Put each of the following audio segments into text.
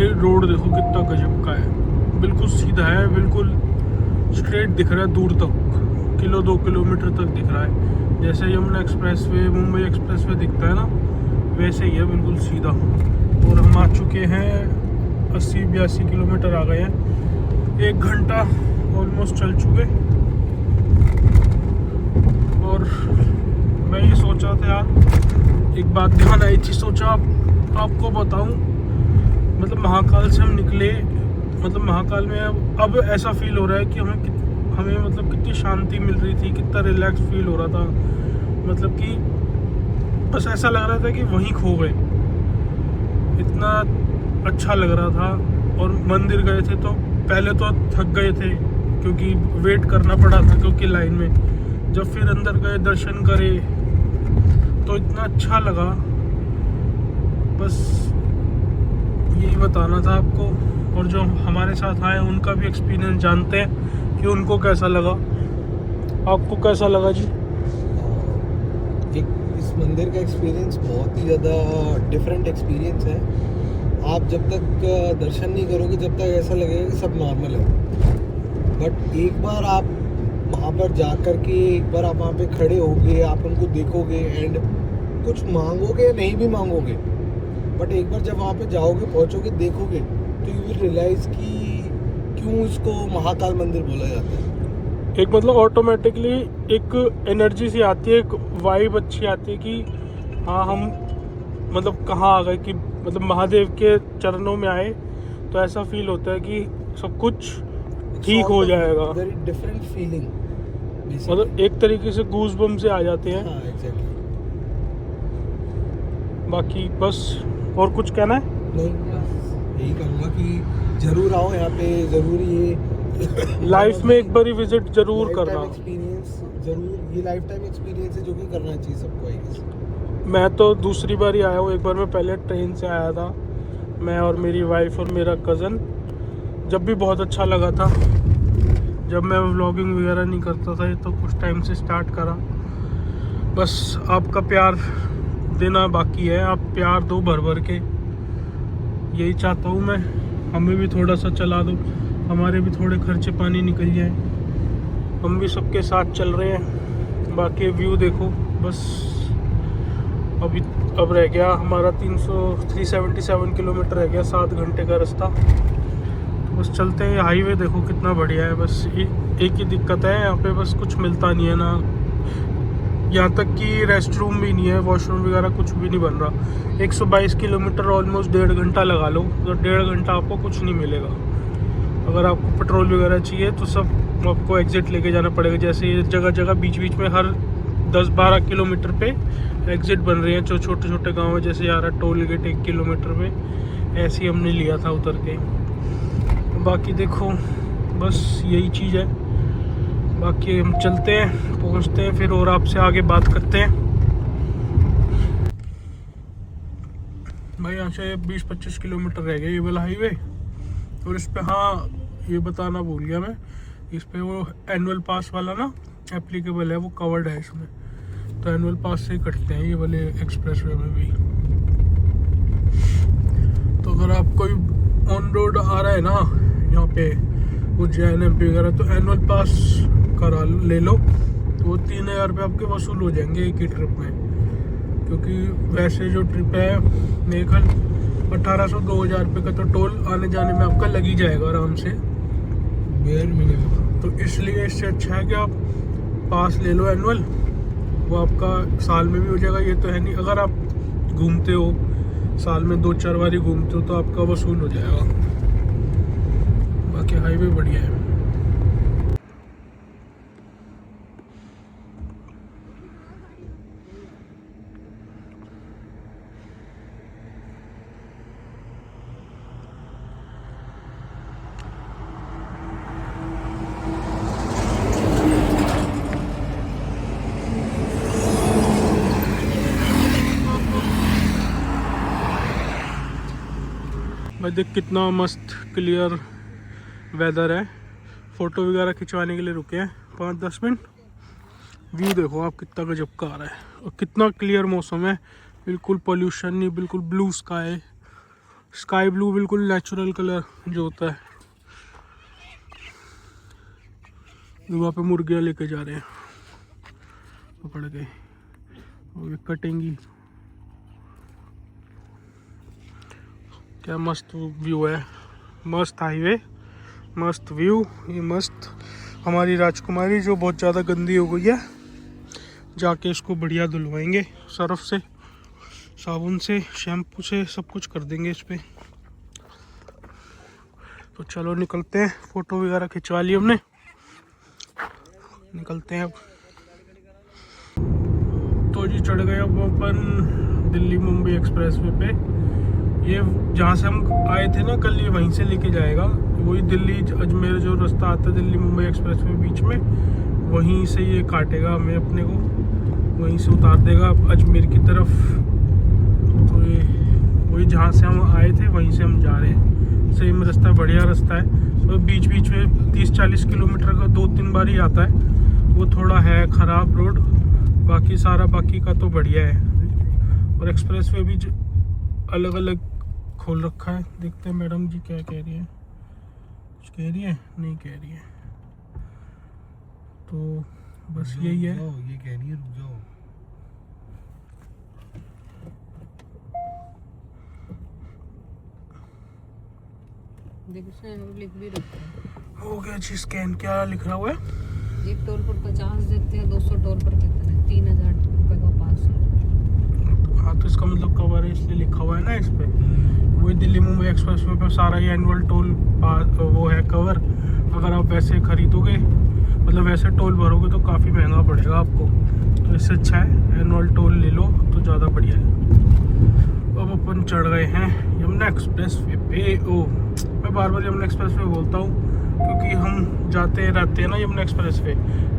भाई रोड देखो कितना गजब का है, बिल्कुल सीधा है, बिल्कुल स्ट्रेट दिख रहा है दूर तक, 2 किलोमीटर तक दिख रहा है। जैसे यमुना एक्सप्रेसवे, मुंबई एक्सप्रेसवे दिखता है ना, वैसे ही है, बिल्कुल सीधा। और हम आ चुके हैं 80-82 किलोमीटर आ गए हैं, 1 घंटा ऑलमोस्ट चल चुके। और मैं ये सोच रहा था यार, एक बात ध्यान आई थी, सोचा आपको बताऊं। मतलब महाकाल से हम निकले, मतलब महाकाल में अब ऐसा फील हो रहा है कि हमें मतलब कितनी शांति मिल रही थी, कितना रिलैक्स फील हो रहा था। मतलब कि बस ऐसा लग रहा था कि वहीं खो गए, इतना अच्छा लग रहा था। और मंदिर गए थे तो पहले तो थक गए थे क्योंकि वेट करना पड़ा था, क्योंकि लाइन में। जब फिर अंदर गए, दर्शन करे, तो इतना अच्छा लगा। बस यही बताना था आपको। और जो हमारे साथ आए उनका भी एक्सपीरियंस जानते हैं कि उनको कैसा लगा। आपको कैसा लगा जी? इस मंदिर का एक्सपीरियंस बहुत ही ज़्यादा डिफरेंट एक्सपीरियंस है। आप जब तक दर्शन नहीं करोगे, जब तक ऐसा लगेगा कि सब नॉर्मल है। बट एक बार आप वहाँ पर जा कर के, एक बार आप वहाँ पे खड़े होगे, आप उनको देखोगे एंड कुछ मांगोगे या नहीं भी मांगोगे, बट एक बार जब वहाँ पे जाओगे, पहुँचोगे, देखोगे, तो यू विल रियलाइज़ कि क्यों इसको महाकाल मंदिर बोला जाता है। एक मतलब ऑटोमेटिकली एक एनर्जी सी आती है, एक वाइब अच्छी आती है कि हाँ हम मतलब कहाँ आ गए, कि मतलब महादेव के चरणों में आए। तो ऐसा फील होता है कि सब कुछ ठीक हो जाएगा। वेरी डिफरेंट फीलिंग, मतलब एक तरीके से गूज बम से आ जाते हैं। हाँ एग्जैक्टली। बाकी बस और कुछ कहना है? नहीं, बस यही कहूँगा कि जरूर आओ यहाँ पे, जरूर ये लाइफ में एक बारी विजिट जरूर करना। एक्सपीरियंस जरूर, ये लाइफ टाइम एक्सपीरियंस है जो कि करना चाहिए सबको, आई गेस। मैं तो दूसरी बार ही आया हूँ, एक बार मैं पहले ट्रेन से आया था, मैं और मेरी वाइफ और मेरा कज़न। जब भी बहुत अच्छा लगा था। जब मैं व्लॉगिंग वगैरह नहीं करता था, ये तो कुछ टाइम से स्टार्ट करा। बस आपका प्यार देना बाकी है, आप प्यार दो भर भर के, यही चाहता हूँ मैं। हमें भी थोड़ा सा चला दो, हमारे भी थोड़े खर्चे पानी निकल जाए, हम भी सबके साथ चल रहे हैं। बाकी व्यू देखो बस। अब रह गया हमारा 377 किलोमीटर रह गया, 7 घंटे का रास्ता। बस चलते हैं। हाईवे देखो कितना बढ़िया है। बस एक ही दिक्कत है यहाँ पे, बस कुछ मिलता नहीं है ना, यहाँ तक कि रेस्ट रूम भी नहीं है, वॉशरूम वगैरह कुछ भी नहीं बन रहा। 122 किलोमीटर ऑलमोस्ट 1.5 घंटा लगा लो, तो 1.5 घंटा आपको कुछ नहीं मिलेगा। अगर आपको पेट्रोल वगैरह चाहिए तो सब आपको एग्ज़िट लेके जाना पड़ेगा। जैसे ये जगह जगह बीच बीच में हर 10-12 किलोमीटर पे एग्ज़िट बन रहे हैं, जो छोटे छोटे गाँव है। जैसे यार टोल गेट 1 किलोमीटर में, ऐसे ही हमने लिया था उतर के। बाकी देखो बस यही चीज़ है। बाकी हम चलते हैं, पहुंचते हैं फिर और आपसे आगे बात करते हैं। भाई यहाँ से 20-25 किलोमीटर रह गया ये वाला हाईवे। और इस पे हाँ ये बताना भूल गया मैं, इस पे वो एनुअल पास वाला ना एप्लीकेबल है, वो कवर्ड है इसमें। तो एनुअल पास से ही कटते हैं ये वाले एक्सप्रेसवे में भी। तो अगर आप कोई ऑन रोड आ रहा है ना यहाँ पे उज्जैन MP वगैरह, तो एनुअल पास करा ले लो, तो वो 3000 रुपये आपके वसूल हो जाएंगे एक ही ट्रिप में। क्योंकि वैसे जो ट्रिप है मेरे ख्याल 1800-2000 रुपये का तो टोल आने जाने में आपका लग ही जाएगा आराम से, बेयर मिनिमम। तो इसलिए इससे अच्छा है कि आप पास ले लो एनुअल, वो आपका साल में भी हो जाएगा। ये तो है नहीं, अगर आप घूमते हो साल में 2-4 बार ही घूमते हो तो आपका वसूल हो जाएगा। बाकी हाईवे बढ़िया है। भाई देख कितना मस्त क्लियर वेदर है। फ़ोटो वगैरह खिंचवाने के लिए रुके हैं 5-10 मिनट। व्यू देखो आप कितना गजब का आ रहा है, और कितना क्लियर मौसम है, बिल्कुल पोल्यूशन नहीं, बिल्कुल ब्लू स्काई, स्काई ब्लू बिल्कुल नेचुरल कलर जो होता है। वहाँ पे मुर्गियाँ लेके जा रहे हैं पकड़ के, और ये कटेंगी। क्या मस्त व्यू है, मस्त हाईवे, मस्त व्यू। ये मस्त हमारी राजकुमारी जो बहुत ज़्यादा गंदी हो गई है, जाके इसको बढ़िया धुलवाएंगे सर्फ से, साबुन से, शैम्पू से, सब कुछ कर देंगे इस पे। तो चलो निकलते हैं, फ़ोटो वगैरह खिंचवा ली हमने, निकलते हैं अब। तो जी चढ़ गए अब अपन दिल्ली मुंबई एक्सप्रेसवे पे। ये जहाँ से हम आए थे ना कल, ये वहीं से लेके जाएगा। वही दिल्ली अजमेर जो रास्ता आता है दिल्ली मुंबई एक्सप्रेसवे बीच में, वहीं से ये काटेगा हमें, अपने को वहीं से उतार देगा अजमेर की तरफ। तो ये वही जहाँ से हम आए थे वहीं से हम जा रहे हैं। सेम रास्ता है, बढ़िया रास्ता है। तो बीच बीच में 30-40 किलोमीटर का 2-3 बार ही आता है, वो थोड़ा है ख़राब रोड, बाकी का तो बढ़िया है। और एक्सप्रेसवे भी अलग अलग खोल रखा है। देखते हैं मैडम जी क्या कह रही है, कुछ कह रही है, नहीं कह रही है। तो बस यही है। ये कह रही है रुक जाओ। देखो उसने लिख भी रखा है। हो गया जी स्कैन। क्या लिख रहा हुआ है? एक टोल पर 50 देते हैं, 200 टोल पर कितने, 3000 रुपये का पास है। हाँ तो इसका मतलब कवर है, इसलिए लिखा हुआ है ना इस पे। वही दिल्ली मुंबई एक्सप्रेसवे पे सारा ये एनुअल टोल वो है कवर। अगर आप वैसे खरीदोगे, मतलब वैसे टोल भरोगे तो काफ़ी महंगा पड़ेगा आपको। तो इससे अच्छा है एनुअल टोल ले लो तो ज़्यादा बढ़िया है। अब अपन चढ़ गए हैं यमुना एक्सप्रेसवे पे। ओ मैं बार बार यमुना एक्सप्रेसवे बोलता हूँ क्योंकि हम जाते रहते हैं ना यमुना एक्सप्रेसवे।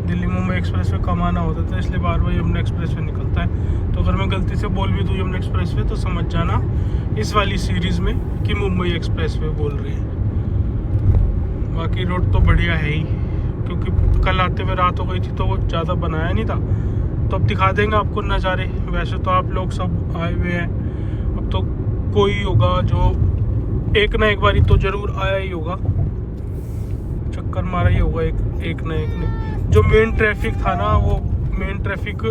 दिल्ली मुंबई एक्सप्रेसवे कम आना होता था, इसलिए बार बार यमुना एक्सप्रेसवे निकलता है। तो अगर मैं गलती से बोल भी दूँ यमुना एक्सप्रेसवे तो समझ जाना इस वाली सीरीज़ में कि मुंबई एक्सप्रेसवे बोल रहे हैं। बाकी रोड तो बढ़िया है ही, क्योंकि कल आते हुए रात हो गई थी तो वो ज़्यादा बनाया नहीं था। तो अब दिखा देंगे आपको नज़ारे। वैसे तो आप लोग सब आए हुए हैं, अब तो कोई होगा जो एक ना एक बारी तो ज़रूर आया ही होगा, चक्कर मारा ही होगा एक ना एक ने। जो मेन ट्रैफिक था ना, वो मेन ट्रैफिक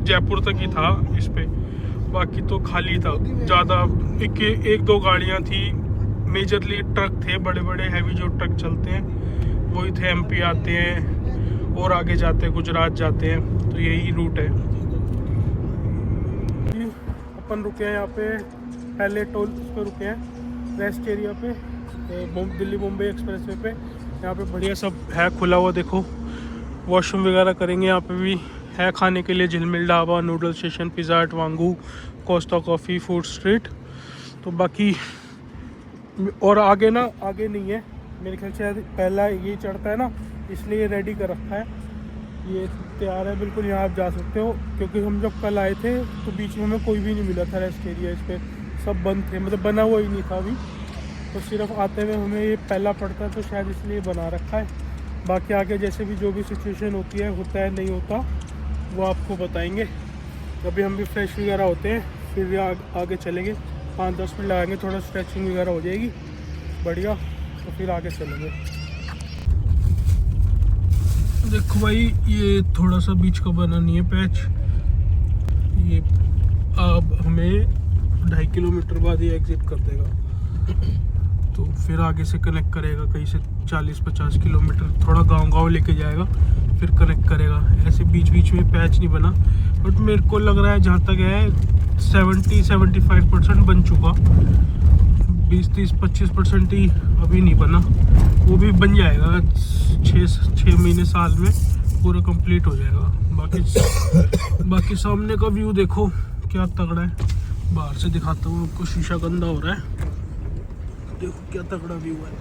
जयपुर तक ही था इस पे, बाकी तो खाली था। ज़्यादा एक दो गाड़ियाँ थी, मेजरली ट्रक थे, बड़े बड़े हैवी जो ट्रक चलते हैं वही थे। एमपी आते हैं और आगे जाते हैं, गुजरात जाते हैं, तो यही रूट है। अपन रुके हैं यहाँ पे, पहले टोल उस पर रुके हैं रेस्ट एरिया पे, दिल्ली मुंबई एक्सप्रेसवे पे। यहाँ पे बढ़िया सब है खुला हुआ, देखो वॉशरूम वगैरह करेंगे। यहाँ पे भी है खाने के लिए, झिलमिल ढाबा, नूडल स्टेशन, पिज़्ज़ा हट, वांगू, कोस्टा कॉफ़ी, फूड स्ट्रीट। तो बाकी और आगे ना, आगे नहीं है मेरे ख्याल से, पहला ये चढ़ता है ना, इसलिए ये रेडी कर रखा है, ये तैयार है बिल्कुल। यहाँ आप जा सकते हो, क्योंकि हम जब कल आए थे तो बीच में हमें कोई भी नहीं मिला था रेस्ट एरिया, इस पर सब बंद थे, मतलब बना हुआ ही नहीं था अभी। तो सिर्फ आते हुए हमें ये पहला पड़ता है, तो शायद इसलिए बना रखा है। बाकी आगे जैसे भी जो भी सिचुएशन होती है, होता है नहीं होता, वो आपको बताएंगे। अभी हम भी फ्रेश वगैरह होते हैं, फिर भी आगे चलेंगे। 5-10 मिनट लगाएंगे, थोड़ा स्ट्रेचिंग वगैरह हो जाएगी बढ़िया, तो फिर आगे चलेंगे। देखो भाई, ये थोड़ा सा बीच का बना नहीं है पैच, ये अब हमें 2.5 किलोमीटर बाद ये एग्जिट कर देगा। तो फिर आगे से कनेक्ट करेगा कहीं से 40-50 किलोमीटर, थोड़ा गांव लेके जाएगा, फिर कनेक्ट करेगा। ऐसे बीच बीच में पैच नहीं बना, बट मेरे को लग रहा है जहाँ तक है 70-75% बन चुका, 20-30-25% ही अभी नहीं बना। वो भी बन जाएगा 6 महीने साल में पूरा कंप्लीट हो जाएगा। बाकी सामने का व्यू देखो क्या तगड़ा है। बाहर से दिखाता हूँ आपको, शीशा गंदा हो रहा है, देखो क्या तगड़ा व्यू है।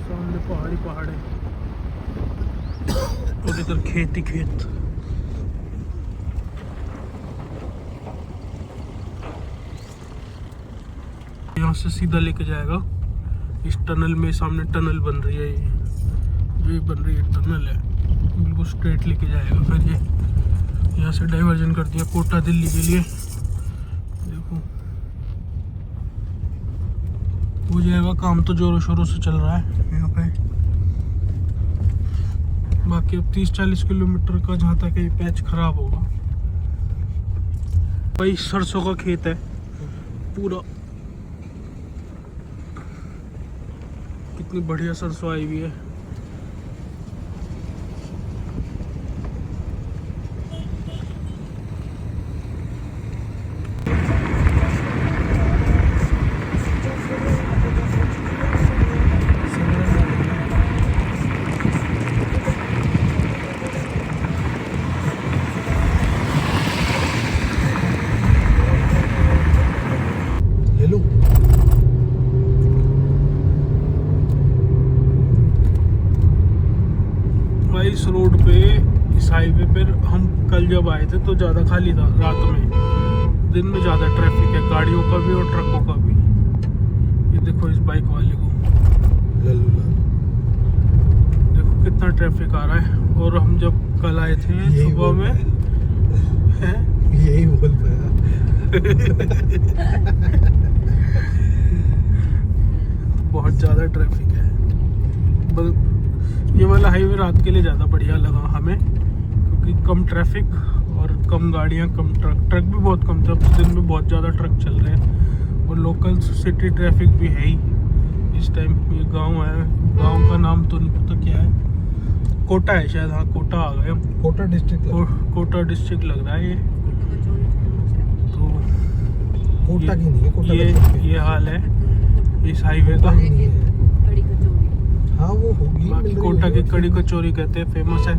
सामने पहाड़ है और इधर खेत ही खेत। यहाँ से सीधा लेके जाएगा इस टनल में। सामने टनल बन रही है, ये बन रही है टनल है, बिल्कुल स्ट्रेट लेके जाएगा। फिर ये यहाँ से डाइवर्जन कर दिया कोटा दिल्ली के लिए। देखो हो जाएगा काम, तो जोरों शोरों से चल रहा है यहाँ पे। बाकी अब 30-40 किलोमीटर का जहाँ तक ये पैच खराब होगा। भाई सरसों का खेत है पूरा, कितनी बढ़िया सरसों आई हुई है। ले लो। भाई इस रोड पे, इस हाईवे पे हम कल जब आए थे तो ज़्यादा खाली था रात में, दिन में ज़्यादा ट्रैफिक है, गाड़ियों का भी और ट्रकों का भी। ये देखो इस बाइक वाले को, देखो कितना ट्रैफिक आ रहा है। और हम जब कल आए थे सुबह में, यही बोल पाया। बहुत ज़्यादा ट्रैफिक है। ये वाला हाईवे रात के लिए ज़्यादा बढ़िया लगा हमें, क्योंकि कम ट्रैफिक और कम गाड़ियाँ, कम ट्रक भी बहुत कम थे। अब तो दिन में बहुत ज़्यादा ट्रक चल रहे हैं और लोकल सिटी ट्रैफिक भी है ही इस टाइम। ये गांव है, गांव का नाम तो नहीं पता क्या है, कोटा है शायद। हाँ कोटा आ गए हम, कोटा डिस्ट्रिक्ट कोटा डिस्ट्रिक्ट लग रहा है ये। तो कोटा की नहीं है, कोटा ये हाल है इस हाईवे का। कड़ी कचौड़ी। हाँ वो होगी। बाकी कोटा की कड़ी कचौरी कहते हैं, फेमस है।